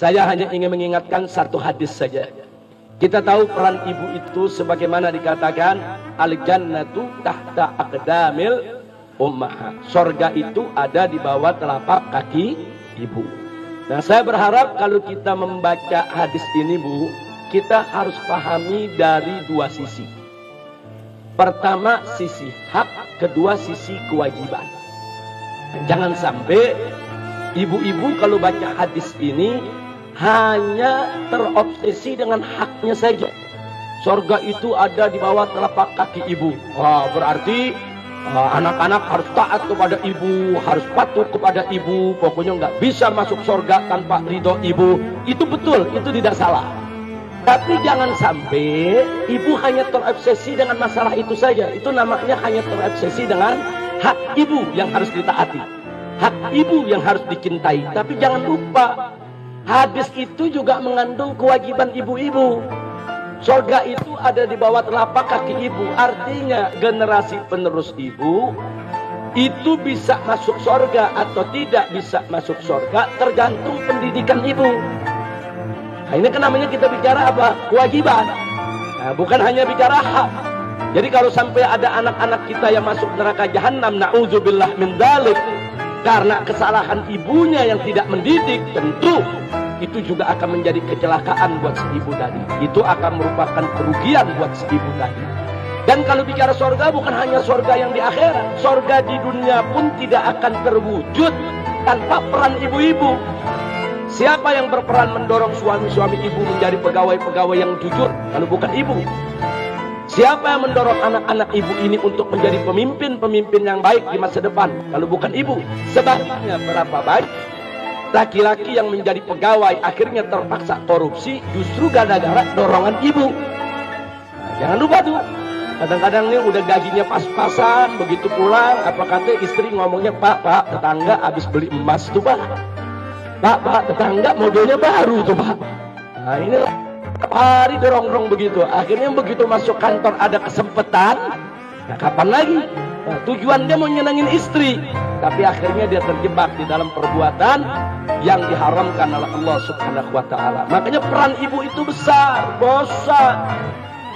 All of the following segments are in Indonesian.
Saya hanya ingin mengingatkan satu hadis saja. Kita tahu peran ibu itu sebagaimana dikatakan al-jannatu tahta aqdamil ummahat. Surga itu ada di bawah telapak kaki ibu. Nah, saya berharap kalau kita membaca hadis ini, Bu, kita harus pahami dari dua sisi. Pertama sisi hak, kedua sisi kewajiban. Jangan sampai ibu-ibu kalau baca hadis ini hanya terobsesi dengan haknya saja. Surga itu ada di bawah telapak kaki ibu. Wah, berarti anak-anak harus taat kepada ibu, harus patuh kepada ibu. Pokoknya nggak bisa masuk surga tanpa ridho ibu. Itu betul, itu tidak salah. Tapi jangan sampai ibu hanya terobsesi dengan masalah itu saja. Itu namanya hanya terobsesi dengan hak ibu yang harus ditaati, hak ibu yang harus dicintai. Tapi jangan lupa, hadis itu juga mengandung kewajiban ibu-ibu. Surga itu ada di bawah telapak kaki ibu. Artinya generasi penerus ibu itu bisa masuk surga atau tidak bisa masuk surga tergantung pendidikan ibu. Nah, ini kan namanya kita bicara apa? Kewajiban. Nah, bukan hanya bicara hak. Jadi kalau sampai ada anak-anak kita yang masuk neraka jahanam, na'udzubillah min dzalik, karena kesalahan ibunya yang tidak mendidik, tentu itu juga akan menjadi kecelakaan buat si ibu tadi. Itu akan merupakan kerugian buat si ibu tadi. Dan kalau bicara surga, bukan hanya surga yang di akhirat, surga di dunia pun tidak akan terwujud tanpa peran ibu-ibu. Siapa yang berperan mendorong suami-suami ibu menjadi pegawai-pegawai yang jujur kalau bukan ibu? Siapa yang mendorong anak-anak ibu ini untuk menjadi pemimpin-pemimpin yang baik di masa depan kalau bukan ibu? Sebaliknya, berapa baik laki-laki yang menjadi pegawai akhirnya terpaksa korupsi justru gara-gara dorongan ibu. Nah, jangan lupa tuh, kadang-kadang nih udah gajinya pas-pasan, begitu pulang apa kata istri ngomongnya, Pak, tetangga habis beli emas tuh, Pak, tetangga modelnya baru tuh, Pak. Nah, ini hari dorong-dorong begitu. Akhirnya begitu masuk kantor ada kesempatan, nah kapan lagi? Nah, tujuan dia mau nyenangin istri, tapi akhirnya dia terjebak di dalam perbuatan yang diharamkan oleh Allah Subhanahu wa Ta'ala. Makanya peran ibu itu besar,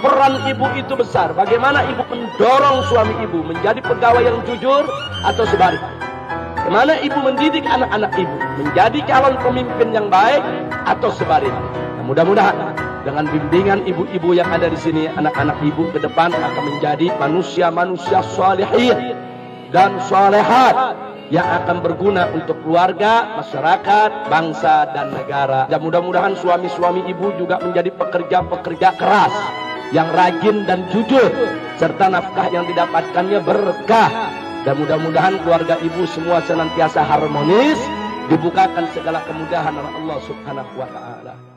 peran ibu itu besar. Bagaimana ibu mendorong suami ibu menjadi pegawai yang jujur atau sebaliknya? Bagaimana ibu mendidik anak-anak ibu menjadi calon pemimpin yang baik atau sebaliknya? Nah, mudah-mudahan dengan bimbingan ibu-ibu yang ada di sini, anak-anak ibu ke depan akan menjadi manusia-manusia sholihin dan sholehat yang akan berguna untuk keluarga, masyarakat, bangsa, dan negara. Dan mudah-mudahan suami-suami ibu juga menjadi pekerja-pekerja keras yang rajin dan jujur, serta nafkah yang didapatkannya berkah. Dan mudah-mudahan keluarga ibu semua senantiasa harmonis, dibukakan segala kemudahan oleh Allah Subhanahu wa Ta'ala.